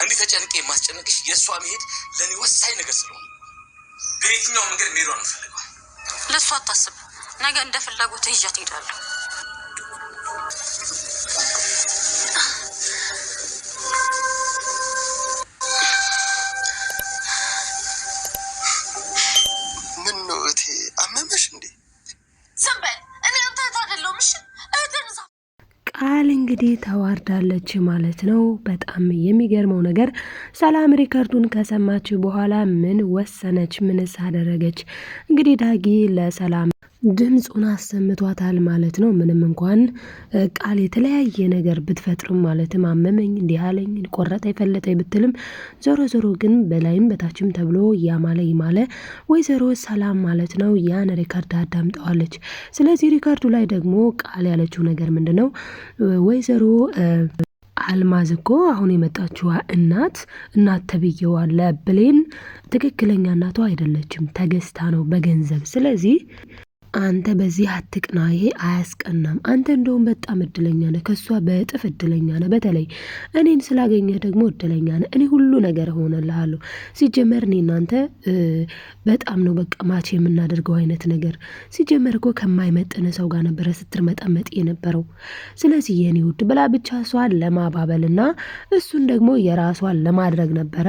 እንዲህ ተጨንቄ የማስጨነቅሽ የእሷ መሄድ ለእኔ ወሳኝ ነገር ስለሆነ በየትኛው መንገድ መሄዷን እንፈልገዋል። ለእሷ አታስብ፣ ነገ እንደ ፍላጎት ይዣት እሄዳለሁ። ምን ነው እቴ አመመሽ እንዴ? ዝም በል፣ እኔ አንተ አይደለሁም። እሺ ቃል እንግዲህ ተዋርዳለች ማለት ነው። በጣም የሚገርመው ነገር ሰላም ሪከርዱን ከሰማች በኋላ ምን ወሰነች? ምንስ አደረገች? እንግዲህ ዳጊ ለሰላም ድምፁን አሰምቷታል ማለት ነው። ምንም እንኳን ቃል የተለያየ ነገር ብትፈጥርም ማለትም አመመኝ፣ እንዲህ አለኝ፣ ቆረጠ፣ የፈለጠ ብትልም ዞሮ ዞሮ ግን በላይም በታችም ተብሎ ያማለ ይማለ ወይዘሮ ሰላም ማለት ነው ያን ሪከርድ አዳምጠዋለች። ስለዚህ ሪከርዱ ላይ ደግሞ ቃል ያለችው ነገር ምንድነው? ወይዘሮ አልማዝ እኮ አሁን የመጣችዋ እናት ተብዬዋ ለብሌን ትክክለኛ እናቷ አይደለችም፣ ተገዝታ ነው በገንዘብ። ስለዚህ አንተ በዚህ አትቅና፣ ይሄ አያስቀናም። አንተ እንደውም በጣም እድለኛ ነህ፣ ከሷ በእጥፍ እድለኛ ነህ። በተለይ እኔን ስላገኘህ ደግሞ እድለኛ ነህ። እኔ ሁሉ ነገር ሆነልሃለሁ። ሲጀመር እኔ እናንተ በጣም ነው በቃ ማች የምናደርገው አይነት ነገር። ሲጀመር እኮ ከማይመጥን ሰው ጋር ነበረ ስትርመጠመጥ የነበረው። ስለዚህ የኔ ውድ ብላ ብቻ እሷን ለማባበልና እሱን ደግሞ የራሷን ለማድረግ ነበረ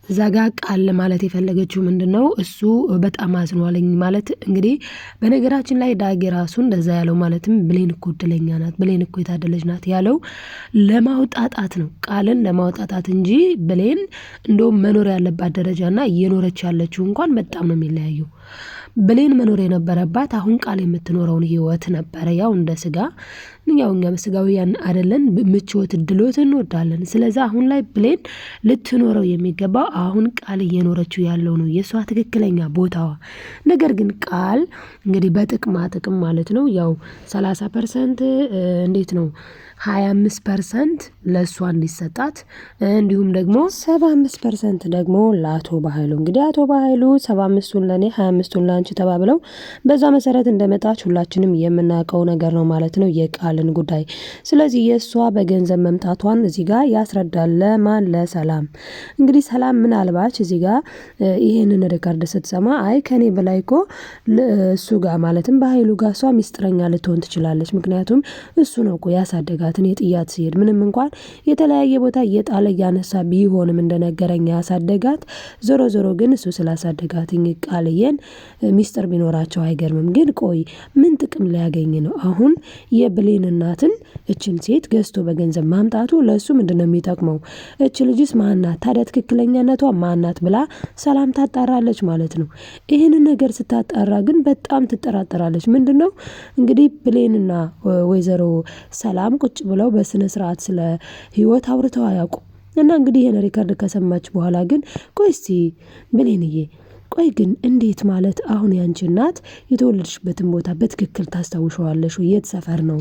እዛ ጋ ቃል ማለት የፈለገችው ምንድነው? እሱ በጣም አዝኗለኝ ማለት እንግዲህ በነገራችን ላይ ዳጊ ራሱ እንደዛ ያለው ማለትም ብሌን እኮ እድለኛ ናት፣ ብሌን እኮ የታደለች ናት ያለው ለማውጣጣት ነው፣ ቃልን ለማውጣጣት እንጂ ብሌን እንደውም መኖር ያለባት ደረጃና እየኖረች ያለችው እንኳን በጣም ነው የሚለያየው። ብሌን መኖር የነበረባት አሁን ቃል የምትኖረውን ህይወት ነበረ። ያው እንደ ስጋ ያው እኛ ስጋዊያን አይደለን፣ ምቾት ድሎት እንወዳለን። ስለዚህ አሁን ላይ ብሌን ልትኖረው የሚገባው አሁን ቃል እየኖረችው ያለው ነው የሷ ትክክለኛ ቦታዋ። ነገር ግን ቃል እንግዲህ በጥቅማ ጥቅም ማለት ነው ያው 30% እንዴት ነው 25% ለእሷ እንዲሰጣት እንዲሁም ደግሞ 75% ደግሞ ለአቶ ባህሉ። እንግዲህ አቶ ባህሉ 75ቱን ለኔ 25ቱን ላንቺ ተባብለው በዛ መሰረት እንደመጣች ሁላችንም የምናውቀው ነገር ነው ማለት ነው የቃልን ጉዳይ። ስለዚህ የእሷ በገንዘብ መምጣቷን እዚህ ጋር ያስረዳል። ለማን? ለሰላም። እንግዲህ ሰላም ምናልባች እዚህ ጋር ይሄንን ሪካርድ ስትሰማ አይ ከኔ በላይ እኮ እሱ ጋር ማለትም በኃይሉ ጋር እሷ ሚስጥረኛ ልትሆን ትችላለች። ምክንያቱም እሱ ነው እኮ ያሳደጋትን የጥያት ሲሄድ ምንም እንኳን የተለያየ ቦታ እየጣለ እያነሳ ቢሆንም እንደነገረኝ ያሳደጋት ዞሮ ዞሮ ግን እሱ ስላሳደጋትኝ ቃልየን ሚስጥር ቢኖራቸው አይገርምም። ግን ቆይ ምን ጥቅም ሊያገኝ ነው አሁን የብሌን እናትን እችን ሴት ገዝቶ በገንዘብ ማምጣቱ? ለሱ ምንድነው የሚጠቅመው? እች ልጅስ ማናት ታዲያ? ትክክለኛነቷ ማናት ብላ ሰላም ታጣራለች ማለት ነው። ይህንን ነገር ስታጣራ ግን በጣም ትጠራጠራለች። ምንድነው እንግዲህ ብሌንና ወይዘሮ ሰላም ቁጭ ብለው በስነ ስርዓት ስለ ህይወት አውርተው አያውቁም። እና እንግዲህ ይሄን ሪከርድ ከሰማች በኋላ ግን ቆይ እስቲ ብሌንዬ ቆይ ግን እንዴት ማለት አሁን ያንቺ እናት የተወለድሽበትን ቦታ በትክክል ታስታውሻለሽ? የት ሰፈር ነው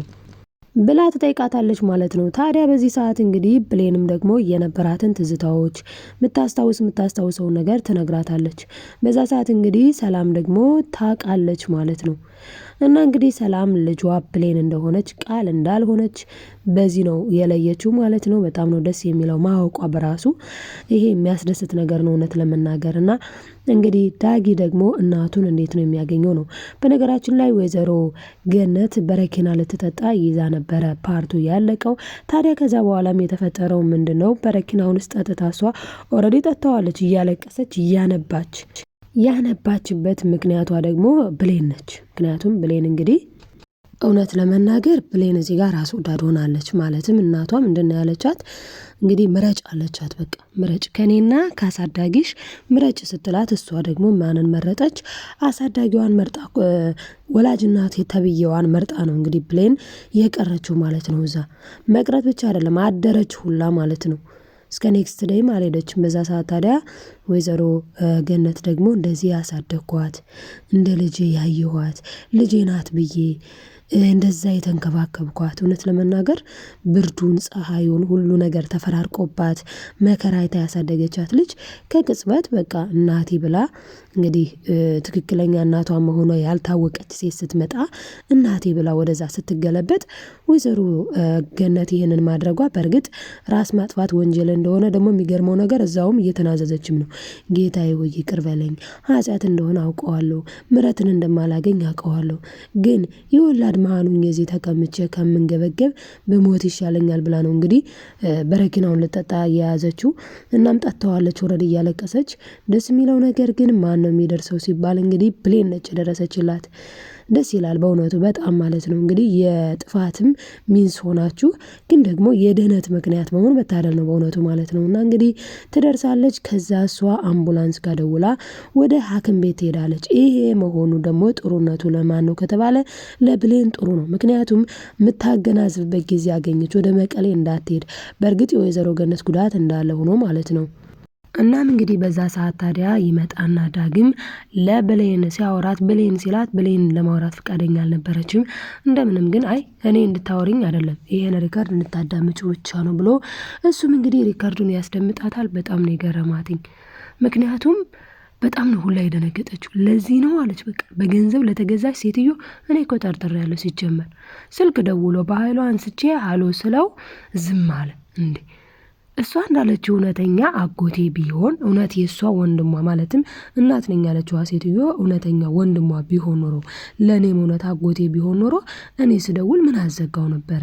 ብላ ትጠይቃታለች ማለት ነው። ታዲያ በዚህ ሰዓት እንግዲህ ብሌንም ደግሞ የነበራትን ትዝታዎች የምታስታውሰውን ነገር ትነግራታለች። በዛ ሰዓት እንግዲህ ሰላም ደግሞ ታውቃለች ማለት ነው። እና እንግዲህ ሰላም ልጇ ብሌን እንደሆነች ቃል እንዳልሆነች በዚህ ነው የለየችው ማለት ነው። በጣም ነው ደስ የሚለው ማወቋ በራሱ ይሄ የሚያስደስት ነገር ነው እውነት ለመናገር። እና እንግዲህ ዳጊ ደግሞ እናቱን እንዴት ነው የሚያገኘው ነው። በነገራችን ላይ ወይዘሮ ገነት በረኪና ልትጠጣ ይዛ ነበረ ፓርቱ ያለቀው። ታዲያ ከዛ በኋላም የተፈጠረው ምንድነው? በረኪናውን ውስጥ ጠጥታ እሷ ኦልሬዲ ጠጥተዋለች፣ እያለቀሰች እያነባች ያነባችበት ምክንያቷ ደግሞ ብሌን ነች። ምክንያቱም ብሌን እንግዲህ እውነት ለመናገር ብሌን እዚህ ጋር ራስ ወዳድ ሆናለች። ማለትም እናቷ ምንድነው ያለቻት? እንግዲህ ምረጭ አለቻት። በቃ ምረጭ ከኔና ካሳዳጊሽ ምረጭ ስትላት እሷ ደግሞ ማንን መረጠች? አሳዳጊዋን መርጣ ወላጅ እናት ተብዬዋን መርጣ ነው እንግዲህ ብሌን የቀረችው ማለት ነው። እዛ መቅረት ብቻ አይደለም አደረች ሁላ ማለት ነው። እስከ ኔክስት ዴይም አልሄደችም። በዛ ሰዓት ታዲያ ወይዘሮ ገነት ደግሞ እንደዚህ ያሳደግኳት እንደ ልጄ ያየኋት ልጄ ናት ብዬ እንደዛ የተንከባከብኳት እውነት ለመናገር ብርዱን ፀሐዩን ሁሉ ነገር ተፈራርቆባት መከራ አይታ ያሳደገቻት ልጅ ከቅጽበት በቃ እናቴ ብላ እንግዲህ ትክክለኛ እናቷ መሆኗ ያልታወቀች ሴት ስትመጣ እናቴ ብላ ወደዛ ስትገለበጥ ወይዘሮ ገነት ይህንን ማድረጓ በእርግጥ ራስ ማጥፋት ወንጀል እንደሆነ ደግሞ የሚገርመው ነገር እዛውም እየተናዘዘችም ነው። ጌታዬ ሆይ ይቅር በለኝ፣ ኃጢአት እንደሆነ አውቀዋለሁ፣ ምሕረትን እንደማላገኝ አውቀዋለሁ፣ ግን የወላድ መሃኑኝ የዚህ ተቀምጬ ከምንገበገብ በሞት ይሻለኛል ብላ ነው እንግዲህ በረኪናውን ልጠጣ የያዘችው። እናም ጠጥተዋለች ወረድ እያለቀሰች። ደስ የሚለው ነገር ግን ማን ነው የሚደርሰው ሲባል እንግዲህ ብሌን ነች የደረሰችላት። ደስ ይላል በእውነቱ በጣም ማለት ነው። እንግዲህ የጥፋትም ሚንስ ሆናችሁ ግን ደግሞ የድህነት ምክንያት መሆን መታደል ነው በእውነቱ ማለት ነው። እና እንግዲህ ትደርሳለች። ከዛ እሷ አምቡላንስ ጋር ደውላ ወደ ሐኪም ቤት ትሄዳለች። ይሄ መሆኑ ደግሞ ጥሩነቱ ለማን ነው ከተባለ ለብሌን ጥሩ ነው። ምክንያቱም የምታገናዝብበት ጊዜ አገኘች፣ ወደ መቀሌ እንዳትሄድ። በእርግጥ የወይዘሮ ገነት ጉዳት እንዳለ ሆኖ ማለት ነው። እናም እንግዲህ በዛ ሰዓት ታዲያ ይመጣና ዳግም ለብሌን ሲያወራት ብሌን ሲላት ብሌን ለማውራት ፈቃደኛ አልነበረችም። እንደምንም ግን አይ እኔ እንድታወሪኝ አይደለም ይሄን ሪከርድ እንድታዳምጪው ብቻ ነው ብሎ እሱም እንግዲህ ሪከርዱን ያስደምጣታል። በጣም ነው የገረማትኝ። ምክንያቱም በጣም ነው ሁላ የደነገጠችው። ለዚህ ነው አለች በቃ በገንዘብ ለተገዛች ሴትዮ እኔ እኮ ጠርጥሬያለሁ። ሲጀመር ስልክ ደውሎ በኃይሏ አንስቼ አሎ ስለው ዝም አለ እንዴ። እሷ እንዳለችው እውነተኛ አጎቴ ቢሆን እውነት የእሷ ወንድሟ ማለትም እናት ነኝ ያለችዋ ሴትዮ እውነተኛ ወንድሟ ቢሆን ኖሮ ለእኔም እውነት አጎቴ ቢሆን ኖሮ እኔ ስደውል ምን አዘጋው ነበረ።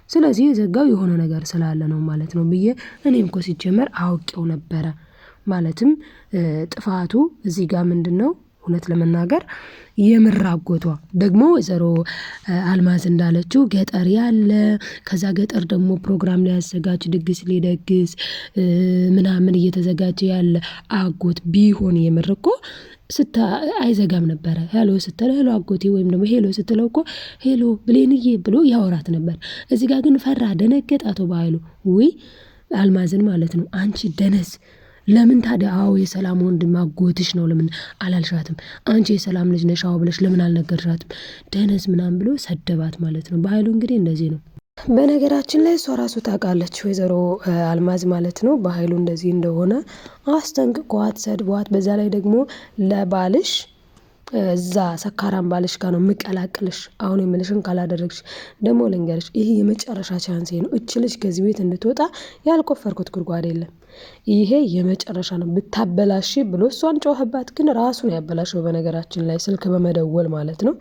ስለዚህ የዘጋው የሆነ ነገር ስላለ ነው ማለት ነው ብዬ እኔም እኮ ሲጀመር አውቄው ነበረ። ማለትም ጥፋቱ እዚህ ጋር ምንድን ነው እውነት ለመናገር የምር አጎቷ ደግሞ ወይዘሮ አልማዝ እንዳለችው ገጠር ያለ ከዛ ገጠር ደግሞ ፕሮግራም ሊያዘጋጅ ድግስ ሊደግስ ምናምን እየተዘጋጀ ያለ አጎት ቢሆን የምር እኮ አይዘጋም ነበረ። ሄሎ ስትል ሄሎ አጎቴ ወይም ደግሞ ሄሎ ስትለው እኮ ሄሎ ብሌንዬ ብሎ ያወራት ነበር። እዚህ ጋር ግን ፈራ፣ ደነገጠ አቶ በኃይሉ። ውይ አልማዝን ማለት ነው። አንቺ ደነስ ለምን ታዲያ አዎ የሰላም ወንድም አጎትሽ ነው ለምን አላልሻትም? አንቺ የሰላም ልጅ ነሽ አዎ ብለሽ ለምን አልነገርሻትም? ደነዝ ምናምን ብሎ ሰደባት ማለት ነው። በኃይሉ እንግዲህ እንደዚህ ነው። በነገራችን ላይ እሷ ራሱ ታውቃለች ወይዘሮ አልማዝ ማለት ነው በኃይሉ እንደዚህ እንደሆነ አስጠንቅቋት ሰድቧት። በዛ ላይ ደግሞ ለባልሽ እዛ ሰካራም ባልሽ ጋር ነው የምቀላቅልሽ፣ አሁን የምልሽን ካላደረግሽ ደግሞ ልንገርሽ ይሄ የመጨረሻ ቻንሴ ነው። እች ልጅ ከዚህ ቤት እንድትወጣ ያልቆፈርኩት ጉድጓድ የለም፣ ይሄ የመጨረሻ ነው ብታበላሽ ብሎ እሷን ጮኸባት። ግን ራሱን ያበላሸው በነገራችን ላይ ስልክ በመደወል ማለት ነው።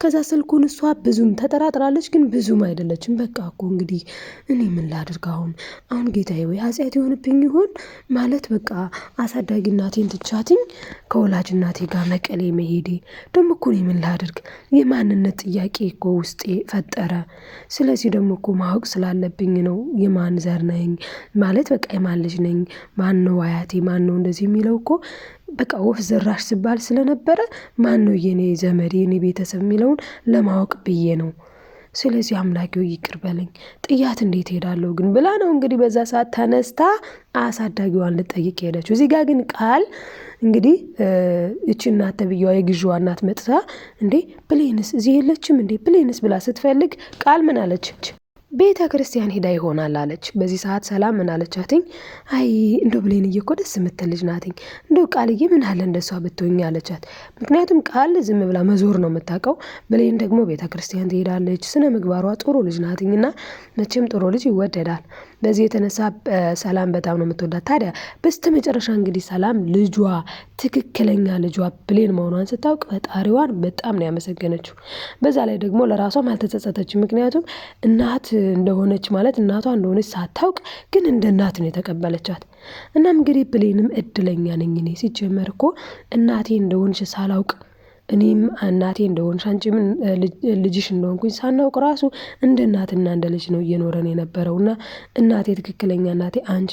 ከዛ ስልኩን እሷ ብዙም ተጠራጥራለች፣ ግን ብዙም አይደለችም። በቃ እኮ እንግዲህ እኔ ምን ላድርግ አሁን ጌታዬ ወይ ኃጢአት የሆንብኝ ይሆን ማለት በቃ አሳዳጊ እናቴን ትቻትኝ ከወላጅ እናቴ ጋር መቀሌ መሄዴ ደግሞ እኮ እኔ ምን ላድርግ የማንነት ጥያቄ እኮ ውስጤ ፈጠረ። ስለዚህ ደግሞ እኮ ማወቅ ስላለብኝ ነው የማን ዘር ነኝ ማለት በቃ የማን ልጅ ነኝ፣ ማን ነው አያቴ፣ ማን ነው እንደዚህ የሚለው እኮ በቃ ወፍ ዘራሽ ሲባል ስለነበረ ማን ነው የኔ ዘመድ የኔ ቤተሰብ የሚለውን ለማወቅ ብዬ ነው። ስለዚህ አምላኬው ይቅር በለኝ፣ ጥያት እንዴት ሄዳለሁ ግን ብላ ነው እንግዲህ በዛ ሰዓት ተነስታ አሳዳጊዋን ልጠይቅ ሄደችው። እዚህ ጋር ግን ቃል እንግዲህ እቺ እናት ተብዬዋ የግዢዋ እናት መጥታ እንዴ ብሌንስ እዚህ የለችም እንዴ ብሌንስ ብላ ስትፈልግ ቃል ምን አለች? ቤተ ክርስቲያን ሄዳ ይሆናል አለች። በዚህ ሰዓት ሰላም ምን አለቻትኝ? አይ እንደው ብሌንዬ እኮ ደስ የምትል ልጅ ናትኝ፣ እንደው ቃልዬ ምን አለ እንደሷ ብትሆኝ አለቻት። ምክንያቱም ቃል ዝም ብላ መዞር ነው የምታውቀው፣ ብሌን ደግሞ ቤተ ክርስቲያን ትሄዳለች፣ ስነ ምግባሯ ጥሩ ልጅ ናትኝና መቼም ጥሩ ልጅ ይወደዳል። በዚህ የተነሳ ሰላም በጣም ነው የምትወዳት። ታዲያ በስተ መጨረሻ እንግዲህ ሰላም ልጇ ትክክለኛ ልጇ ብሌን መሆኗን ስታውቅ ፈጣሪዋን በጣም ነው ያመሰገነችው። በዛ ላይ ደግሞ ለራሷም አልተጸጸተችም። ምክንያቱም እናት እንደሆነች ማለት እናቷ እንደሆነች ሳታውቅ ግን እንደ እናት ነው የተቀበለቻት። እናም እንግዲህ ብሌንም እድለኛ ነኝ እኔ ሲጀመር እኮ እናቴ እንደሆንሽ ሳላውቅ እኔም እናቴ እንደሆንሽ አንቺም ልጅሽ እንደሆንኩኝ ሳናውቅ ራሱ እንደ እናትና እንደ ልጅ ነው እየኖረን የነበረውና እናቴ ትክክለኛ እናቴ አንቺ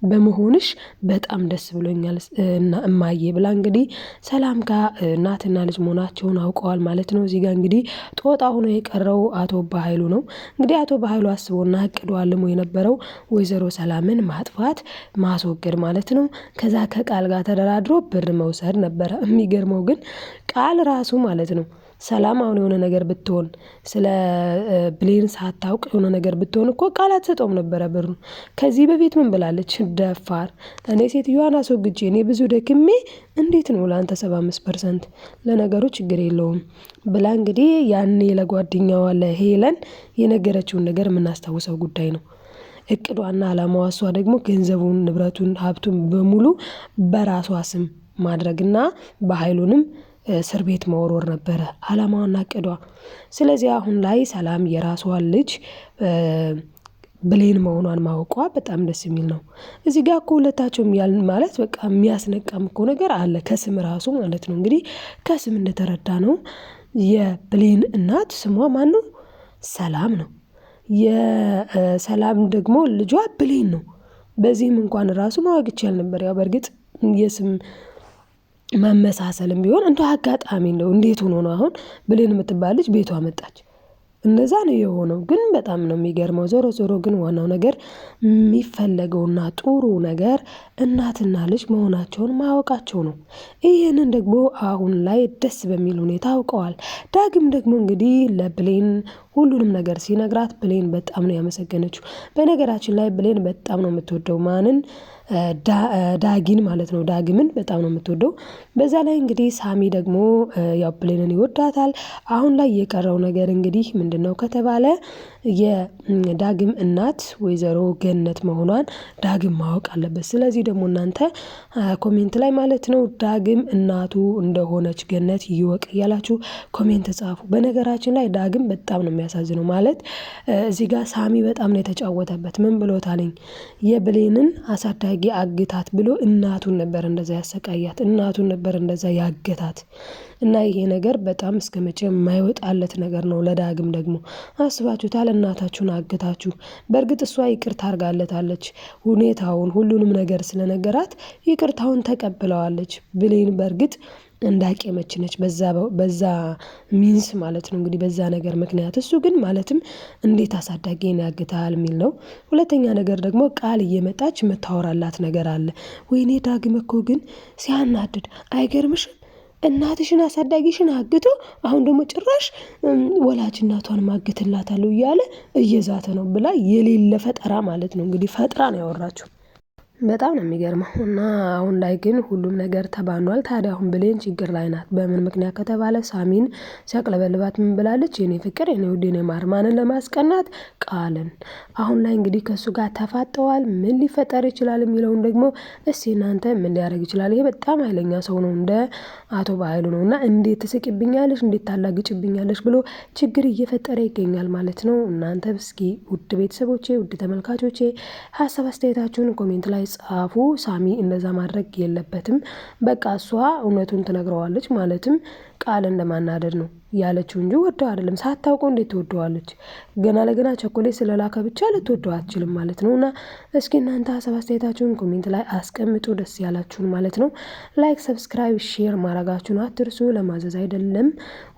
በመሆንሽ በጣም ደስ ብሎኛል እና እማዬ ብላ እንግዲህ ሰላም ጋር እናትና ልጅ መሆናቸውን አውቀዋል ማለት ነው። እዚህ ጋር እንግዲህ ጦጣ ሆኖ የቀረው አቶ በኃይሉ ነው። እንግዲህ አቶ በኃይሉ አስቦና አቅዶ አልሞ የነበረው ወይዘሮ ሰላምን ማጥፋት ማስወገድ ማለት ነው። ከዛ ከቃል ጋር ተደራድሮ ብር መውሰድ ነበረ። የሚገርመው ግን ቃል ራሱ ማለት ነው ሰላም አሁን የሆነ ነገር ብትሆን ስለ ብሌን ሳታውቅ የሆነ ነገር ብትሆን እኮ ቃል አትሰጠውም ነበረ ብሩን። ከዚህ በፊት ምን ብላለች? ደፋር እኔ ሴትዮዋን አስወግጄ እኔ ብዙ ደክሜ እንዴት ነው ለአንተ 75% ለነገሩ ችግር የለውም ብላ እንግዲህ ያኔ ለጓደኛዋ ለሄለን የነገረችውን ነገር የምናስታውሰው ጉዳይ ነው። እቅዷና አላማዋ እሷ ደግሞ ገንዘቡን፣ ንብረቱን፣ ሀብቱን በሙሉ በራሷ ስም ማድረግና በኃይሉንም እስር ቤት መወርወር ነበረ አላማዋና እቅዷ። ስለዚህ አሁን ላይ ሰላም የራሷን ልጅ ብሌን መሆኗን ማወቋ በጣም ደስ የሚል ነው። እዚህ ጋር እኮ ሁለታቸውም ያልን ማለት በቃ የሚያስነቃም እኮ ነገር አለ ከስም ራሱ ማለት ነው። እንግዲህ ከስም እንደተረዳ ነው የብሌን እናት ስሟ ማን ነው? ሰላም ነው። የሰላም ደግሞ ልጇ ብሌን ነው። በዚህም እንኳን ራሱ ማወቅ ይቻል ነበር። ያው በእርግጥ የስም መመሳሰልም ቢሆን እንደው አጋጣሚ ነው። እንዴት ሆኖ ነው አሁን ብሌን የምትባል ልጅ ቤቷ መጣች? እንደዛ ነው የሆነው። ግን በጣም ነው የሚገርመው። ዞሮ ዞሮ ግን ዋናው ነገር የሚፈለገውና ጥሩ ነገር እናትና ልጅ መሆናቸውን ማወቃቸው ነው። ይህንን ደግሞ አሁን ላይ ደስ በሚል ሁኔታ አውቀዋል። ዳግም ደግሞ እንግዲህ ለብሌን ሁሉንም ነገር ሲነግራት ብሌን በጣም ነው ያመሰገነችው። በነገራችን ላይ ብሌን በጣም ነው የምትወደው ማንን? ዳጊን ማለት ነው። ዳግምን በጣም ነው የምትወደው። በዛ ላይ እንግዲህ ሳሚ ደግሞ ያው ብሌንን ይወዳታል። አሁን ላይ የቀረው ነገር እንግዲህ ምንድነው ከተባለ የዳግም እናት ወይዘሮ ገነት መሆኗን ዳግም ማወቅ አለበት። ስለዚህ ደግሞ እናንተ ኮሜንት ላይ ማለት ነው ዳግም እናቱ እንደሆነች ገነት ይወቅ እያላችሁ ኮሜንት ጻፉ። በነገራችን ላይ ዳግም በጣም ነው የሚያሳዝነው። ማለት እዚህ ጋር ሳሚ በጣም ነው የተጫወተበት። ምን ብሎታልኝ? የብሌንን አሳዳጊ አግታት ብሎ እናቱን ነበር እንደዛ ያሰቃያት፣ እናቱን ነበር እንደዛ ያገታት። እና ይሄ ነገር በጣም እስከመቼ የማይወጣለት ነገር ነው። ለዳግም ደግሞ አስባችሁታል? እናታችሁን አግታችሁ። በእርግጥ እሷ ይቅርታ አድርጋለታለች። ሁኔታውን ሁሉንም ነገር ስለነገራት ይቅርታውን ተቀብለዋለች። ብሌን በእርግጥ እንዳቄመች ነች በዛ ሚንስ ማለት ነው እንግዲህ በዛ ነገር ምክንያት። እሱ ግን ማለትም እንዴት አሳዳጊን ያግታል የሚል ነው። ሁለተኛ ነገር ደግሞ ቃል እየመጣች የምታወራላት ነገር አለ። ወይኔ ዳግም እኮ ግን ሲያናድድ አይገርምሽም? እናትሽን አሳዳጊሽን አግቶ አሁን ደግሞ ጭራሽ ወላጅ እናቷን ማግትላታለሁ እያለ እየዛተ ነው ብላ የሌለ ፈጠራ ማለት ነው እንግዲህ ፈጥራ ነው ያወራችው። በጣም ነው የሚገርመው። እና አሁን ላይ ግን ሁሉም ነገር ተባኗል። ታዲያ አሁን ብሌን ችግር ላይ ናት። በምን ምክንያት ከተባለ ሳሚን ሲያቅለበልባት ምን ብላለች? የኔ ፍቅር፣ የኔ ውድ፣ የኔ ማር፣ ማንን ለማስቀናት? ቃልን። አሁን ላይ እንግዲህ ከእሱ ጋር ተፋጠዋል። ምን ሊፈጠር ይችላል የሚለውን ደግሞ እስኪ እናንተ ምን ሊያደርግ ይችላል? ይሄ በጣም ኃይለኛ ሰው ነው፣ እንደ አቶ በኃይሉ ነው። እና እንዴት ትስቅብኛለሽ፣ እንዴት ታላግጭብኛለሽ ብሎ ችግር እየፈጠረ ይገኛል ማለት ነው። እናንተ እስኪ ውድ ቤተሰቦቼ፣ ውድ ተመልካቾቼ ሀሳብ አስተያየታችሁን ኮሜንት ላይ ጻፉ። ሳሚ እንደዛ ማድረግ የለበትም። በቃ እሷ እውነቱን ትነግረዋለች። ማለትም ቃል እንደማናደድ ነው ያለችው እንጂ ወደው አይደለም። ሳታውቀው እንዴት ትወደዋለች? ገና ለገና ቸኮሌት ስለላከ ብቻ ልትወደው አትችልም ማለት ነው። እና እስኪ እናንተ ሀሳብ አስተያየታችሁን ኮሜንት ላይ አስቀምጡ፣ ደስ ያላችሁን ማለት ነው። ላይክ፣ ሰብስክራይብ፣ ሼር ማድረጋችሁን አትርሱ። ለማዘዝ አይደለም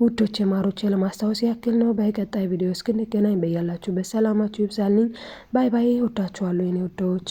ውዶቼ ማሮቼ፣ ለማስታወስ ያክል ነው። በቀጣይ ቪዲዮ እስክንገናኝ በያላችሁበት ሰላማችሁ ይብዛልኝ። ባይ ባይ። ወዳችኋለሁ የኔ ውዶች።